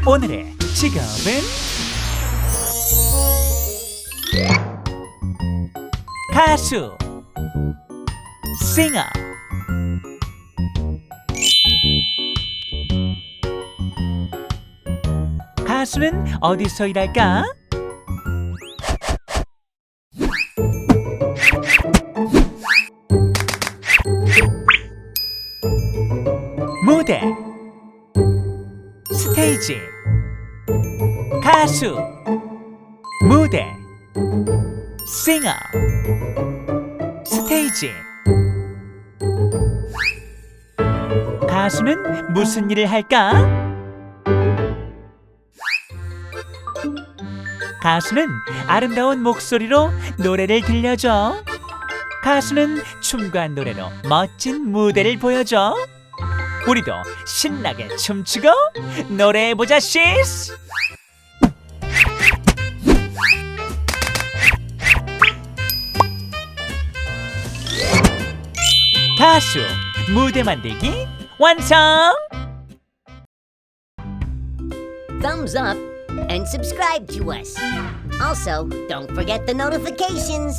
오늘의 직업은 가수, 싱어. 가수는 어디서 일할까? 무대, 스테이지. 가수, 무대, 싱어, 스테이지. 가수는 무슨 일을 할까? 가수는 아름다운 목소리로 노래를 들려줘. 가수는 춤과 노래로 멋진 무대를 보여줘. 우리도 신나게 춤추고 노래해보자 시스! 가수 무대 만들기 완성! Thumbs up and subscribe to us. Also, don't forget the notifications.